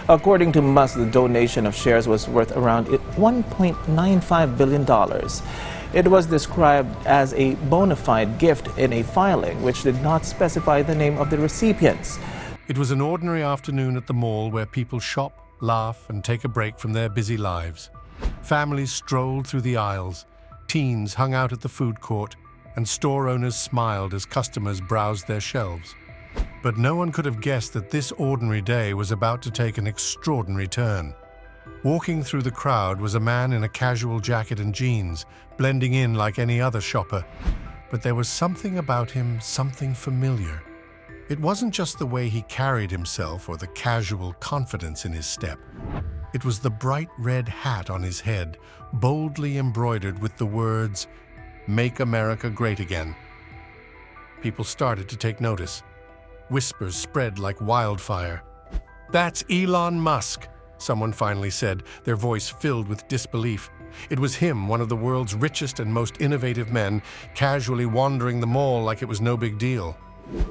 According to Musk, the donation of shares was worth around $1.95 billion. It was described as a bona fide gift in a filing, which did not specify the name of the recipients. It was an ordinary afternoon at the mall where people shop, laugh, and take a break from their busy lives. Families strolled through the aisles, teens hung out at the food court, and store owners smiled as customers browsed their shelves. But no one could have guessed that this ordinary day was about to take an extraordinary turn. Walking through the crowd was a man in a casual jacket and jeans, blending in like any other shopper. But there was something about him, something familiar. It wasn't just the way he carried himself or the casual confidence in his step. It was the bright red hat on his head, boldly embroidered with the words, "Make America Great Again." People started to take notice. Whispers spread like wildfire. "That's Elon Musk," someone finally said, their voice filled with disbelief. It was him, one of the world's richest and most innovative men, casually wandering the mall like it was no big deal.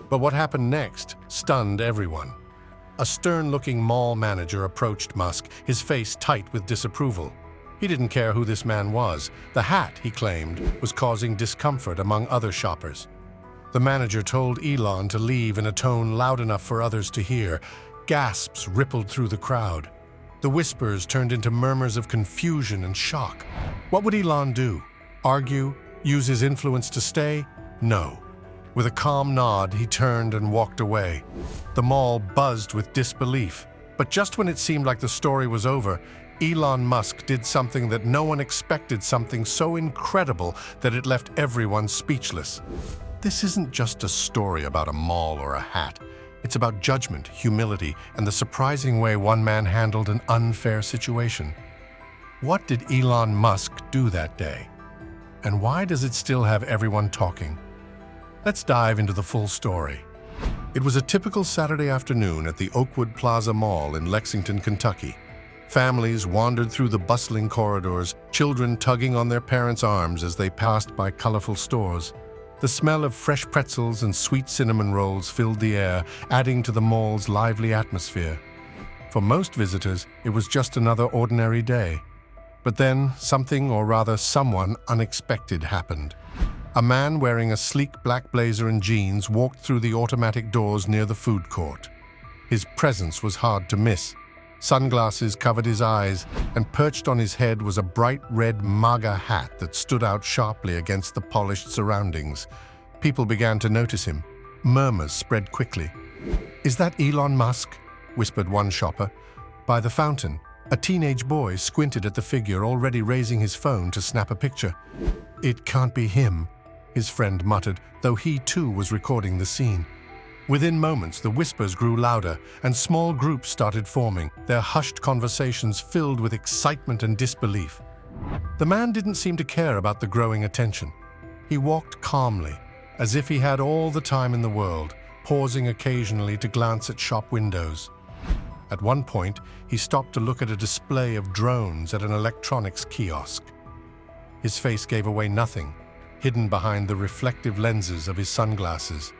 But what happened next stunned everyone. A stern-looking mall manager approached Musk, his face tight with disapproval. He didn't care who this man was. The hat, he claimed, was causing discomfort among other shoppers. The manager told Elon to leave in a tone loud enough for others to hear. Gasps rippled through the crowd. The whispers turned into murmurs of confusion and shock. What would Elon do? Argue? Use his influence to stay? No. With a calm nod, he turned and walked away. The mall buzzed with disbelief. But just when it seemed like the story was over, Elon Musk did something that no one expected, something so incredible that it left everyone speechless. This isn't just a story about a mall or a hat. It's about judgment, humility, and the surprising way one man handled an unfair situation. What did Elon Musk do that day? And why does it still have everyone talking? Let's dive into the full story. It was a typical Saturday afternoon at the Oakwood Plaza Mall in Lexington, Kentucky. Families wandered through the bustling corridors, children tugging on their parents' arms as they passed by colorful stores. The smell of fresh pretzels and sweet cinnamon rolls filled the air, adding to the mall's lively atmosphere. For most visitors, it was just another ordinary day. But then, something, or rather someone, unexpected happened. A man wearing a sleek black blazer and jeans walked through the automatic doors near the food court. His presence was hard to miss. Sunglasses covered his eyes, and perched on his head was a bright red MAGA hat that stood out sharply against the polished surroundings. People began to notice him. Murmurs spread quickly. "Is that Elon Musk?" whispered one shopper. By the fountain, a teenage boy squinted at the figure, already raising his phone to snap a picture. "It can't be him," his friend muttered, though he too was recording the scene. Within moments, the whispers grew louder, and small groups started forming, their hushed conversations filled with excitement and disbelief. The man didn't seem to care about the growing attention. He walked calmly, as if he had all the time in the world, pausing occasionally to glance at shop windows. At one point, he stopped to look at a display of drones at an electronics kiosk. His face gave away nothing, hidden behind the reflective lenses of his sunglasses.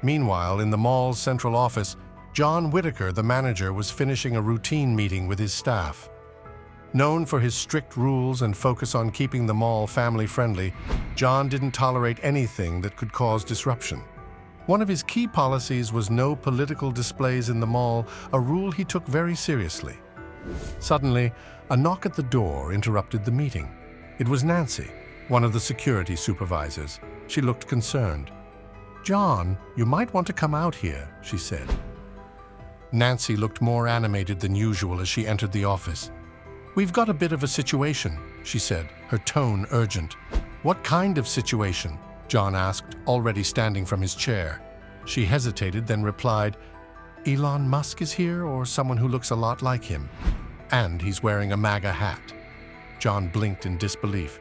Meanwhile, in the mall's central office, John Whitaker, the manager, was finishing a routine meeting with his staff. Known for his strict rules and focus on keeping the mall family-friendly, John didn't tolerate anything that could cause disruption. One of his key policies was no political displays in the mall, a rule he took very seriously. Suddenly, a knock at the door interrupted the meeting. It was Nancy, one of the security supervisors. She looked concerned. "John, you might want to come out here," she said. Nancy looked more animated than usual as she entered the office. "We've got a bit of a situation," she said, her tone urgent. "What kind of situation?" John asked, already standing from his chair. She hesitated, then replied, "Elon Musk is here, or someone who looks a lot like him. And he's wearing a MAGA hat." John blinked in disbelief.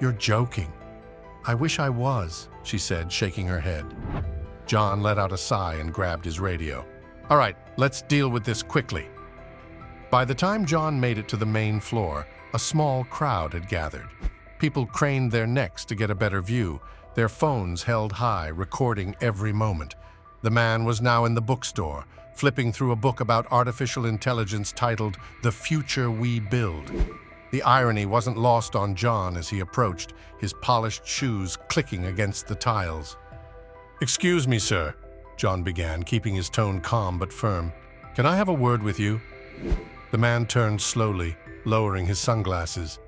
"You're joking." "I wish I was," she said, shaking her head. John let out a sigh and grabbed his radio. "All right, let's deal with this quickly." By the time John made it to the main floor, a small crowd had gathered. People craned their necks to get a better view, their phones held high, recording every moment. The man was now in the bookstore, flipping through a book about artificial intelligence titled The Future We Build. The irony wasn't lost on John as he approached, his polished shoes clicking against the tiles. "Excuse me, sir," John began, keeping his tone calm but firm. "Can I have a word with you?" The man turned slowly, lowering his sunglasses.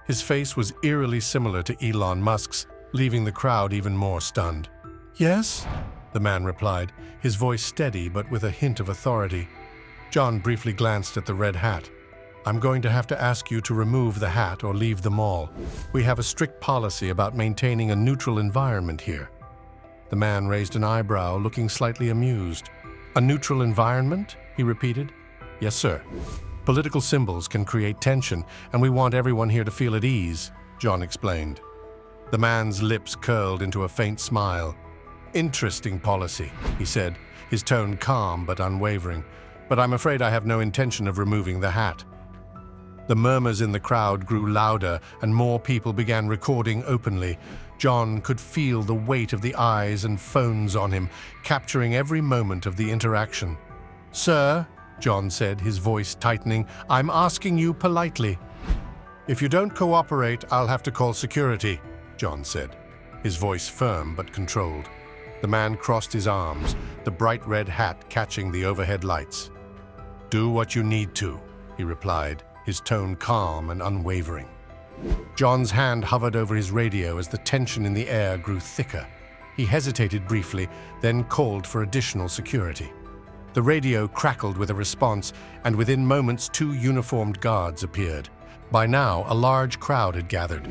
His face was eerily similar to Elon Musk's, leaving the crowd even more stunned. "Yes?" the man replied, his voice steady but with a hint of authority. John briefly glanced at the red hat. "I'm going to have to ask you to remove the hat or leave the mall. We have a strict policy about maintaining a neutral environment here." The man raised an eyebrow, looking slightly amused. "A neutral environment?" he repeated. "Yes, sir. Political symbols can create tension, and we want everyone here to feel at ease," John explained. The man's lips curled into a faint smile. "Interesting policy," he said, his tone calm but unwavering. "But I'm afraid I have no intention of removing the hat." The murmurs in the crowd grew louder, and more people began recording openly. John could feel the weight of the eyes and phones on him, capturing every moment of the interaction. "Sir," John said, his voice tightening, "I'm asking you politely." "If you don't cooperate, I'll have to call security," John said, his voice firm but controlled. The man crossed his arms, the bright red hat catching the overhead lights. "Do what you need to," he replied, his tone calm and unwavering. John's hand hovered over his radio as the tension in the air grew thicker. He hesitated briefly, then called for additional security. The radio crackled with a response, and within moments 2 uniformed guards appeared. By now, a large crowd had gathered.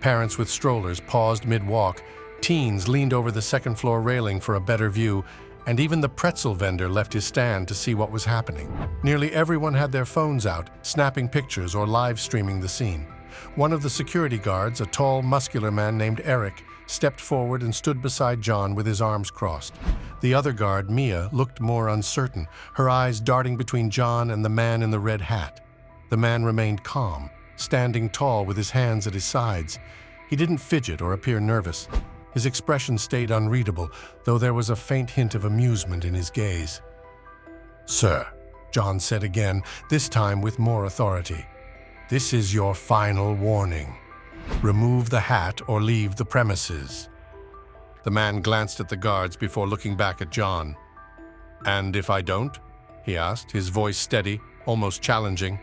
Parents with strollers paused mid-walk, teens leaned over the second-floor railing for a better view, and even the pretzel vendor left his stand to see what was happening. Nearly everyone had their phones out, snapping pictures or live-streaming the scene. One of the security guards, a tall, muscular man named Eric, stepped forward and stood beside John with his arms crossed. The other guard, Mia, looked more uncertain, her eyes darting between John and the man in the red hat. The man remained calm, standing tall with his hands at his sides. He didn't fidget or appear nervous. His expression stayed unreadable, though there was a faint hint of amusement in his gaze. "Sir," John said again, this time with more authority, "this is your final warning. Remove the hat or leave the premises." The man glanced at the guards before looking back at John. "And if I don't?" he asked, his voice steady, almost challenging.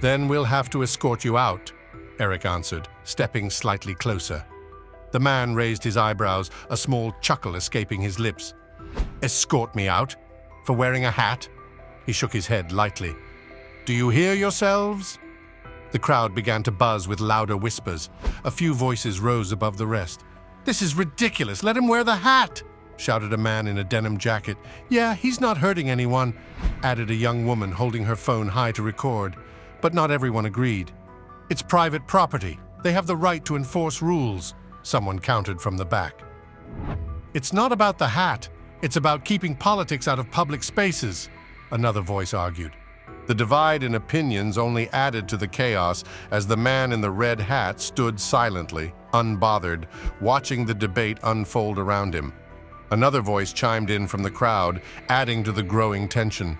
"Then we'll have to escort you out," Eric answered, stepping slightly closer. The man raised his eyebrows, a small chuckle escaping his lips. "Escort me out? For wearing a hat?" He shook his head lightly. "Do you hear yourselves?" The crowd began to buzz with louder whispers. A few voices rose above the rest. "This is ridiculous! Let him wear the hat!" shouted a man in a denim jacket. "Yeah, he's not hurting anyone," added a young woman holding her phone high to record. But not everyone agreed. "It's private property. They have the right to enforce rules," someone countered from the back. "It's not about the hat. It's about keeping politics out of public spaces," another voice argued. The divide in opinions only added to the chaos as the man in the red hat stood silently, unbothered, watching the debate unfold around him. Another voice chimed in from the crowd, adding to the growing tension.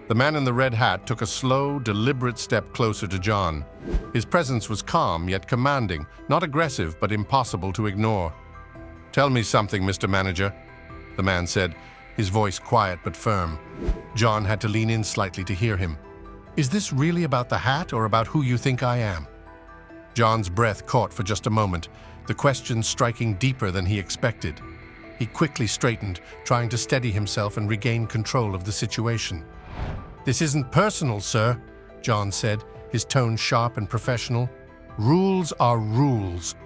The man in the red hat took a slow, deliberate step closer to John. His presence was calm yet commanding, not aggressive but impossible to ignore. "Tell me something, Mr. Manager," the man said, his voice quiet but firm. John had to lean in slightly to hear him. "Is this really about the hat or about who you think I am?" John's breath caught for just a moment, the question striking deeper than he expected. He quickly straightened, trying to steady himself and regain control of the situation. "This isn't personal, sir," John said, his tone sharp and professional. "Rules are rules."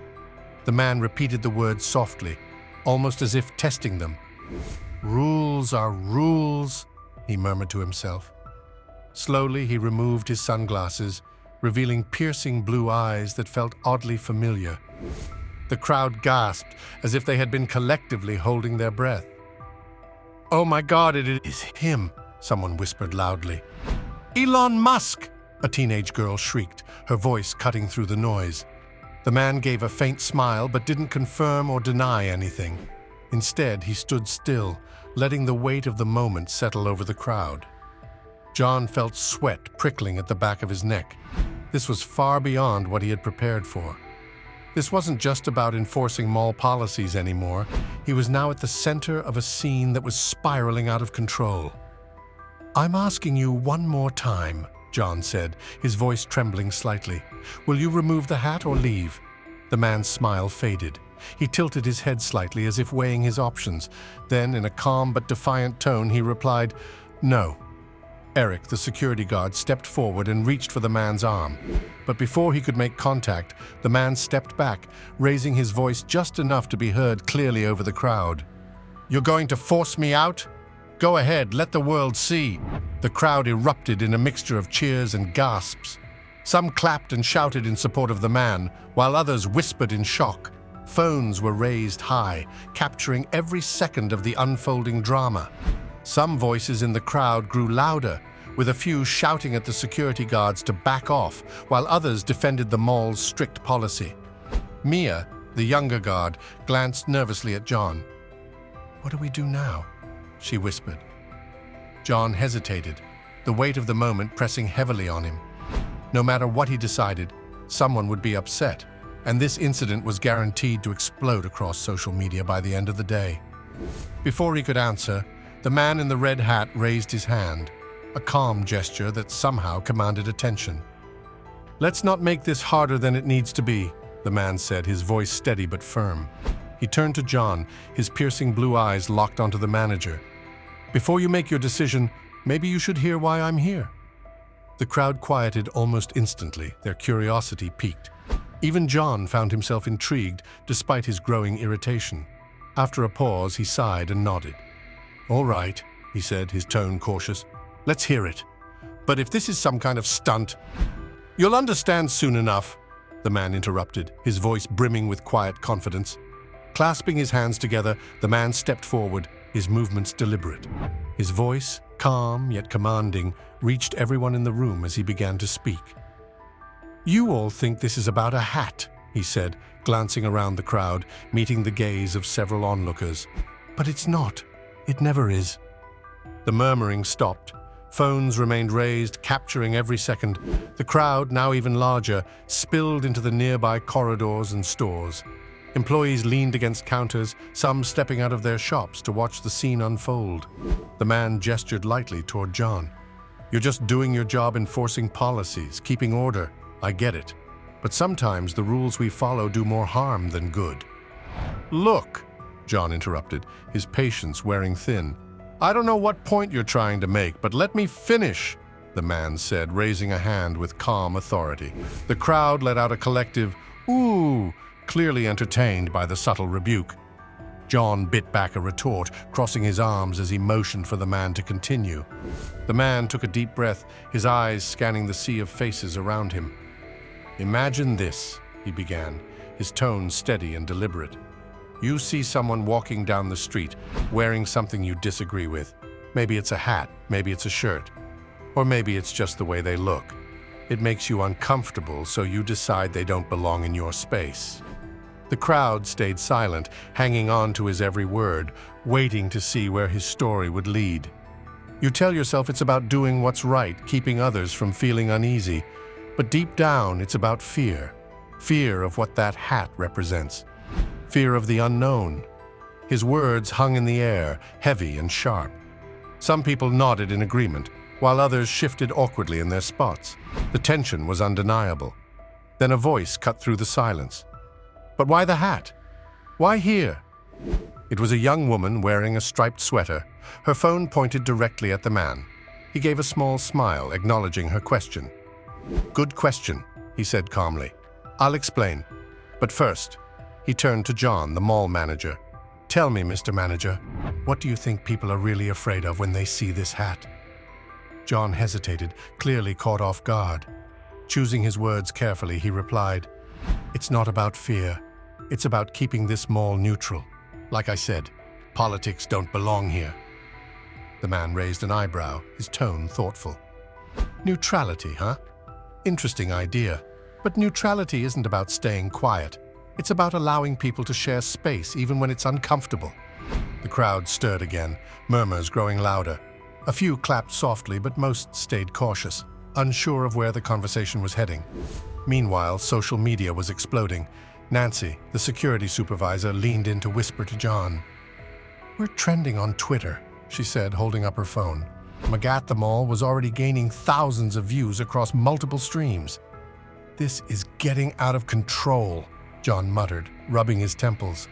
The man repeated the words softly, almost as if testing them. "Rules are rules," he murmured to himself. Slowly, he removed his sunglasses, revealing piercing blue eyes that felt oddly familiar. The crowd gasped, as if they had been collectively holding their breath. "Oh my God, it is him," someone whispered loudly. "Elon Musk!" a teenage girl shrieked, her voice cutting through the noise. The man gave a faint smile but didn't confirm or deny anything. Instead, he stood still, letting the weight of the moment settle over the crowd. John felt sweat prickling at the back of his neck. This was far beyond what he had prepared for. This wasn't just about enforcing mall policies anymore. He was now at the center of a scene that was spiraling out of control. "I'm asking you one more time," John said, his voice trembling slightly. "Will you remove the hat or leave?" The man's smile faded. He tilted his head slightly as if weighing his options. Then, in a calm but defiant tone, he replied, "No." Eric, the security guard, stepped forward and reached for the man's arm. But before he could make contact, the man stepped back, raising his voice just enough to be heard clearly over the crowd. "You're going to force me out? Go ahead, let the world see." The crowd erupted in a mixture of cheers and gasps. Some clapped and shouted in support of the man, while others whispered in shock. Phones were raised high, capturing every second of the unfolding drama. Some voices in the crowd grew louder, with a few shouting at the security guards to back off, while others defended the mall's strict policy. Mia, the younger guard, glanced nervously at John. "What do we do now?" she whispered. John hesitated, the weight of the moment pressing heavily on him. No matter what he decided, someone would be upset, and this incident was guaranteed to explode across social media by the end of the day. Before he could answer, the man in the red hat raised his hand, a calm gesture that somehow commanded attention. "Let's not make this harder than it needs to be," the man said, his voice steady but firm. He turned to John, his piercing blue eyes locked onto the manager. "Before you make your decision, maybe you should hear why I'm here." The crowd quieted almost instantly, their curiosity piqued. Even John found himself intrigued, despite his growing irritation. After a pause, he sighed and nodded. "All right," he said, his tone cautious. "Let's hear it. But if this is some kind of stunt—" "You'll understand soon enough," the man interrupted, his voice brimming with quiet confidence. Clasping his hands together, the man stepped forward, his movements deliberate. His voice, calm yet commanding, reached everyone in the room as he began to speak. "You all think this is about a hat," he said, glancing around the crowd, meeting the gaze of several onlookers. "But it's not. It never is." The murmuring stopped. Phones remained raised, capturing every second. The crowd, now even larger, spilled into the nearby corridors and stores. Employees leaned against counters, some stepping out of their shops to watch the scene unfold. The man gestured lightly toward John. "You're just doing your job enforcing policies, keeping order. I get it. But sometimes the rules we follow do more harm than good." "Look," John interrupted, his patience wearing thin. "I don't know what point you're trying to make, but let me finish," the man said, raising a hand with calm authority. The crowd let out a collective, "Ooh," clearly entertained by the subtle rebuke. John bit back a retort, crossing his arms as he motioned for the man to continue. The man took a deep breath, his eyes scanning the sea of faces around him. "Imagine this," he began, his tone steady and deliberate. "You see someone walking down the street, wearing something you disagree with. Maybe it's a hat, maybe it's a shirt, or maybe it's just the way they look. It makes you uncomfortable, so you decide they don't belong in your space." The crowd stayed silent, hanging on to his every word, waiting to see where his story would lead. You tell yourself it's about doing what's right, keeping others from feeling uneasy. But deep down, it's about fear. Fear of what that hat represents. Fear of the unknown. His words hung in the air, heavy and sharp. Some people nodded in agreement, while others shifted awkwardly in their spots. The tension was undeniable. Then a voice cut through the silence. "But why the hat? Why here?" It was a young woman wearing a striped sweater, her phone pointed directly at the man. He gave a small smile, acknowledging her question. "Good question," he said calmly. "I'll explain. But first," he turned to John, the mall manager. "Tell me, Mr. Manager, what do you think people are really afraid of when they see this hat?" John hesitated, clearly caught off guard. Choosing his words carefully, he replied, "It's not about fear. It's about keeping this mall neutral. Like I said, politics don't belong here." The man raised an eyebrow, his tone thoughtful. "Neutrality, huh? Interesting idea. But neutrality isn't about staying quiet. It's about allowing people to share space even when it's uncomfortable. The crowd stirred again, murmurs growing louder. A few clapped softly, but most stayed cautious, unsure of where the conversation was heading. Meanwhile, social media was exploding. Nancy, the security supervisor, leaned in to whisper to John. "We're trending on Twitter," she said, holding up her phone. MAGA at the mall was already gaining thousands of views across multiple streams. "This is getting out of control," John muttered, rubbing his temples.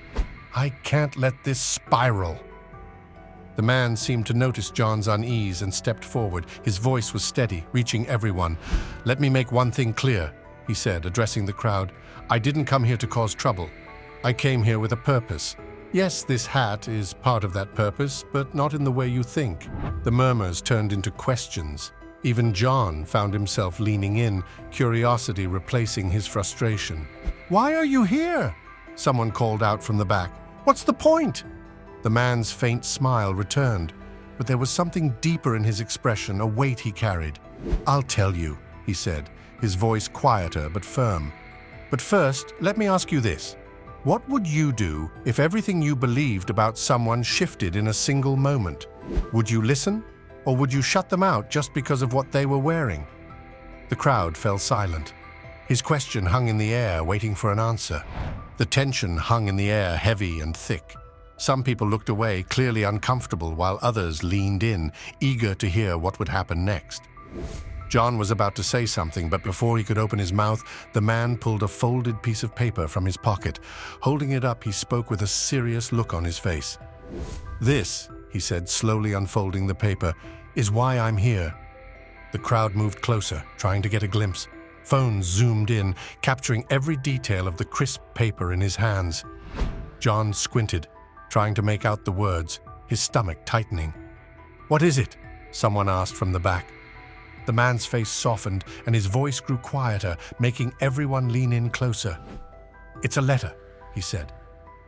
"I can't let this spiral." The man seemed to notice John's unease and stepped forward. His voice was steady, reaching everyone. "Let me make one thing clear," he said, addressing the crowd. "I didn't come here to cause trouble. I came here with a purpose. Yes, this hat is part of that purpose, but not in the way you think." The murmurs turned into questions. Even John found himself leaning in, curiosity replacing his frustration. "Why are you here?" someone called out from the back. "What's the point?" The man's faint smile returned, but there was something deeper in his expression, a weight he carried. "I'll tell you," he said, his voice quieter but firm. "But first, let me ask you this. What would you do if everything you believed about someone shifted in a single moment? Would you listen, or would you shut them out just because of what they were wearing?" The crowd fell silent. His question hung in the air, waiting for an answer. The tension hung in the air, heavy and thick. Some people looked away, clearly uncomfortable, while others leaned in, eager to hear what would happen next. John was about to say something, but before he could open his mouth, the man pulled a folded piece of paper from his pocket. Holding it up, he spoke with a serious look on his face. "This," he said, slowly unfolding the paper, "is why I'm here." The crowd moved closer, trying to get a glimpse. Phones zoomed in, capturing every detail of the crisp paper in his hands. John squinted, trying to make out the words, his stomach tightening. "What is it?" someone asked from the back. The man's face softened and his voice grew quieter, making everyone lean in closer. "It's a letter," he said.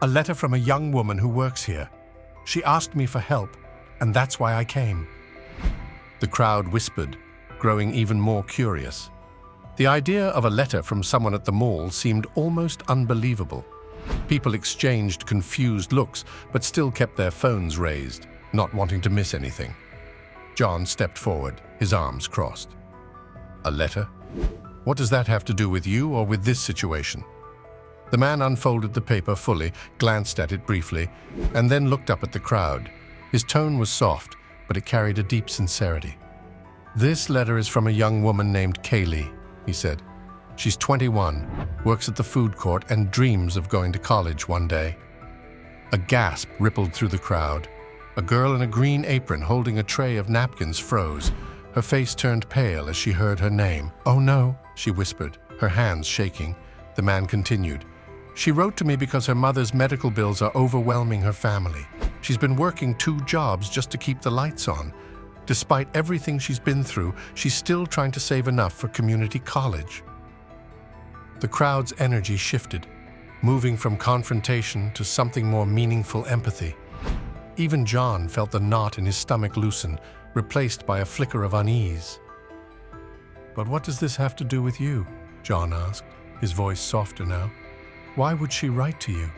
"A letter from a young woman who works here. She asked me for help, and that's why I came." The crowd whispered, growing even more curious. The idea of a letter from someone at the mall seemed almost unbelievable. People exchanged confused looks, but still kept their phones raised, not wanting to miss anything. John stepped forward, his arms crossed. "A letter? What does that have to do with you or with this situation?" The man unfolded the paper fully, glanced at it briefly, and then looked up at the crowd. His tone was soft, but it carried a deep sincerity. "This letter is from a young woman named Kaylee," he said. "She's 21, works at the food court, and dreams of going to college one day." A gasp rippled through the crowd. A girl in a green apron holding a tray of napkins froze. Her face turned pale as she heard her name. "Oh no," she whispered, her hands shaking. The man continued. "She wrote to me because her mother's medical bills are overwhelming her family. She's been working 2 jobs just to keep the lights on. Despite everything she's been through, she's still trying to save enough for community college." The crowd's energy shifted, moving from confrontation to something more meaningful empathy. Even John felt the knot in his stomach loosen, replaced by a flicker of unease. "But what does this have to do with you?" John asked, his voice softer now. "Why would she write to you?"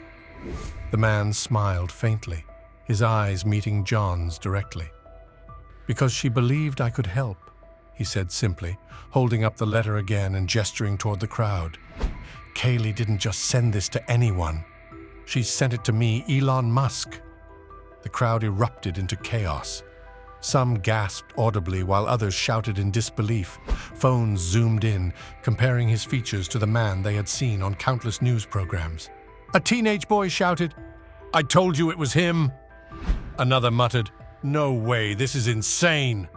The man smiled faintly, his eyes meeting John's directly. "Because she believed I could help," he said simply, holding up the letter again and gesturing toward the crowd. "Kaylee didn't just send this to anyone. She sent it to me, Elon Musk." The crowd erupted into chaos. Some gasped audibly while others shouted in disbelief. Phones zoomed in, comparing his features to the man they had seen on countless news programs. A teenage boy shouted, "I told you it was him!" Another muttered, "No way, this is insane!"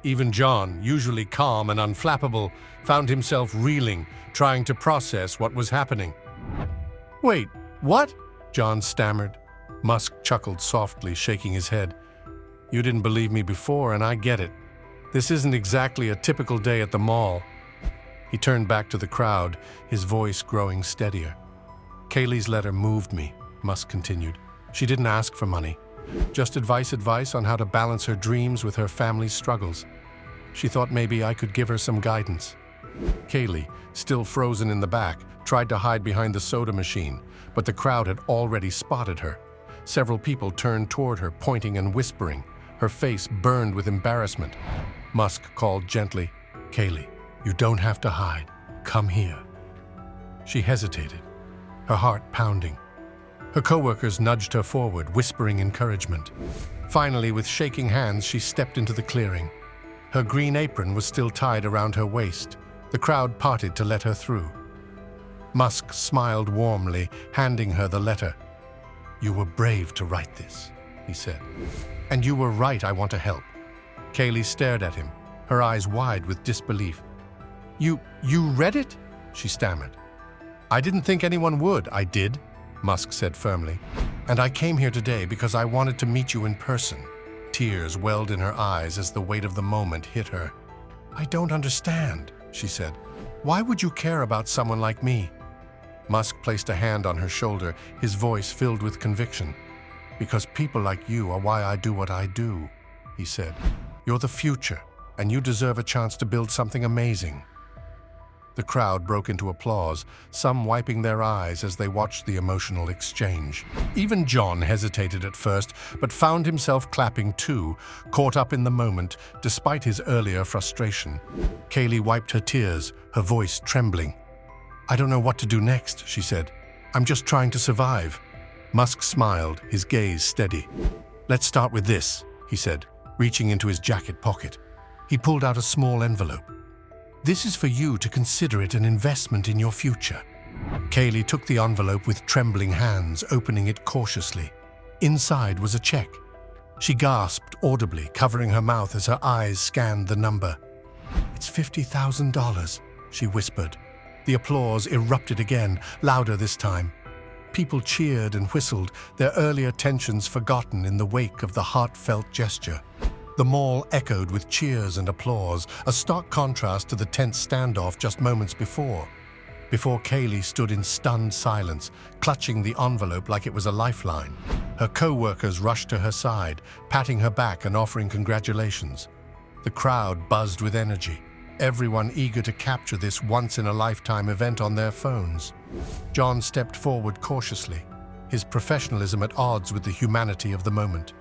Even John, usually calm and unflappable, found himself reeling, trying to process what was happening. "Wait, what?" John stammered. Musk chuckled softly, shaking his head. "You didn't believe me before, and I get it. This isn't exactly a typical day at the mall." He turned back to the crowd, his voice growing steadier. "Kaylee's letter moved me," Musk continued. "She didn't ask for money. Just advice on how to balance her dreams with her family's struggles. She thought maybe I could give her some guidance." Kaylee, still frozen in the back, tried to hide behind the soda machine, but the crowd had already spotted her. Several people turned toward her, pointing and whispering. Her face burned with embarrassment. Musk called gently, "Kaylee, you don't have to hide. Come here." She hesitated, her heart pounding. Her co-workers nudged her forward, whispering encouragement. Finally, with shaking hands, she stepped into the clearing. Her green apron was still tied around her waist. The crowd parted to let her through. Musk smiled warmly, handing her the letter. "You were brave to write this," he said. "And you were right, I want to help." Kaylee stared at him, her eyes wide with disbelief. You read it?" she stammered. "I didn't think anyone would." "I did," Musk said firmly. "And I came here today because I wanted to meet you in person." Tears welled in her eyes as the weight of the moment hit her. "I don't understand," she said. "Why would you care about someone like me?" Musk placed a hand on her shoulder, his voice filled with conviction. "Because people like you are why I do what I do," he said. "You're the future, and you deserve a chance to build something amazing." The crowd broke into applause, some wiping their eyes as they watched the emotional exchange. Even John hesitated at first, but found himself clapping too, caught up in the moment, despite his earlier frustration. Kaylee wiped her tears, her voice trembling. "I don't know what to do next," she said. "I'm just trying to survive." Musk smiled, his gaze steady. "Let's start with this," he said, reaching into his jacket pocket. He pulled out a small envelope. "This is for you to consider it an investment in your future." Kaylee took the envelope with trembling hands, opening it cautiously. Inside was a check. She gasped audibly, covering her mouth as her eyes scanned the number. "It's $50,000, she whispered. The applause erupted again, louder this time. People cheered and whistled, their earlier tensions forgotten in the wake of the heartfelt gesture. The mall echoed with cheers and applause, a stark contrast to the tense standoff just moments before. Before Kaylee stood in stunned silence, clutching the envelope like it was a lifeline. Her co-workers rushed to her side, patting her back and offering congratulations. The crowd buzzed with energy, everyone eager to capture this once-in-a-lifetime event on their phones. John stepped forward cautiously, his professionalism at odds with the humanity of the moment.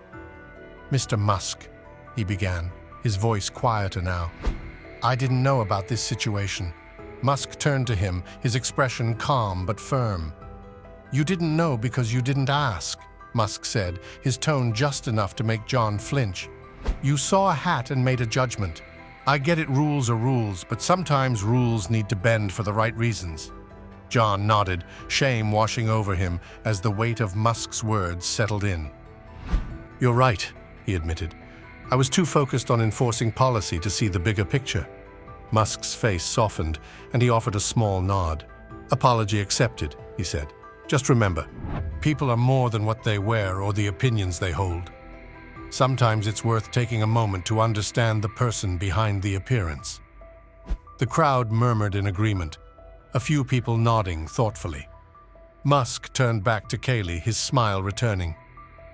"Mr. Musk," he began, his voice quieter now. "I didn't know about this situation." Musk turned to him, his expression calm but firm. "You didn't know because you didn't ask," Musk said, his tone just enough to make John flinch. "You saw a hat and made a judgment. I get it, rules are rules, but sometimes rules need to bend for the right reasons." John nodded, shame washing over him as the weight of Musk's words settled in. "You're right," he admitted. "I was too focused on enforcing policy to see the bigger picture." Musk's face softened, and he offered a small nod. "Apology accepted," he said. "Just remember, people are more than what they wear or the opinions they hold. Sometimes it's worth taking a moment to understand the person behind the appearance." The crowd murmured in agreement, a few people nodding thoughtfully. Musk turned back to Kaylee, his smile returning.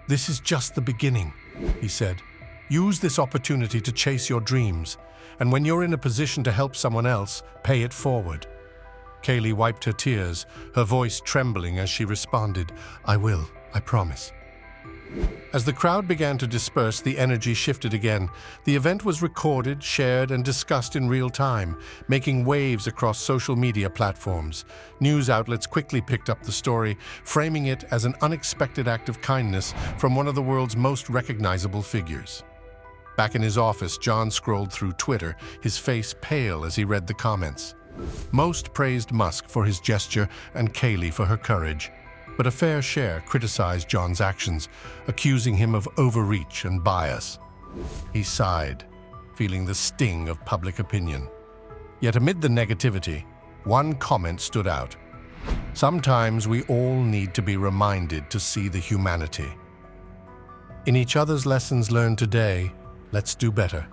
"This is just the beginning," he said. "Use this opportunity to chase your dreams, and when you're in a position to help someone else, pay it forward." Kaylee wiped her tears, her voice trembling as she responded, "I will, I promise." As the crowd began to disperse, the energy shifted again. The event was recorded, shared, and discussed in real time, making waves across social media platforms. News outlets quickly picked up the story, framing it as an unexpected act of kindness from one of the world's most recognizable figures. Back in his office, John scrolled through Twitter, his face pale as he read the comments. Most praised Musk for his gesture and Kaylee for her courage, but a fair share criticized John's actions, accusing him of overreach and bias. He sighed, feeling the sting of public opinion. Yet amid the negativity, one comment stood out. "Sometimes we all need to be reminded to see the humanity. In each other's lessons learned today, let's do better."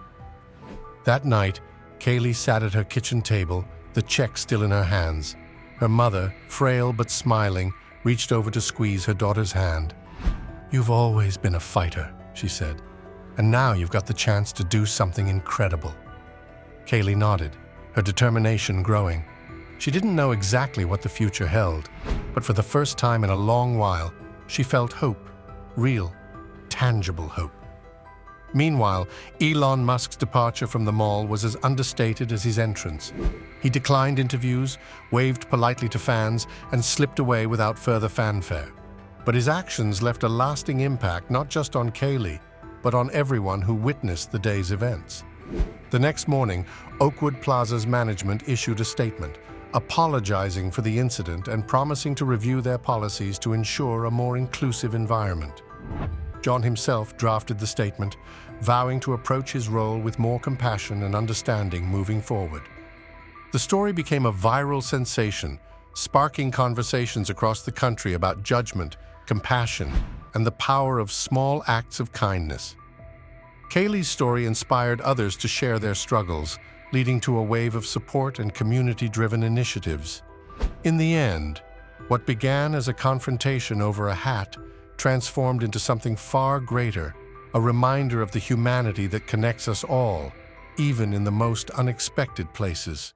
That night, Kaylee sat at her kitchen table, the check still in her hands. Her mother, frail but smiling, reached over to squeeze her daughter's hand. "You've always been a fighter," she said, "and now you've got the chance to do something incredible." Kaylee nodded, her determination growing. She didn't know exactly what the future held, but for the first time in a long while, she felt hope, real, tangible hope. Meanwhile, Elon Musk's departure from the mall was as understated as his entrance. He declined interviews, waved politely to fans, and slipped away without further fanfare. But his actions left a lasting impact not just on Kaylee, but on everyone who witnessed the day's events. The next morning, Oakwood Plaza's management issued a statement, apologizing for the incident and promising to review their policies to ensure a more inclusive environment. John himself drafted the statement, vowing to approach his role with more compassion and understanding moving forward. The story became a viral sensation, sparking conversations across the country about judgment, compassion, and the power of small acts of kindness. Kaylee's story inspired others to share their struggles, leading to a wave of support and community-driven initiatives. In the end, what began as a confrontation over a hat transformed into something far greater, a reminder of the humanity that connects us all, even in the most unexpected places.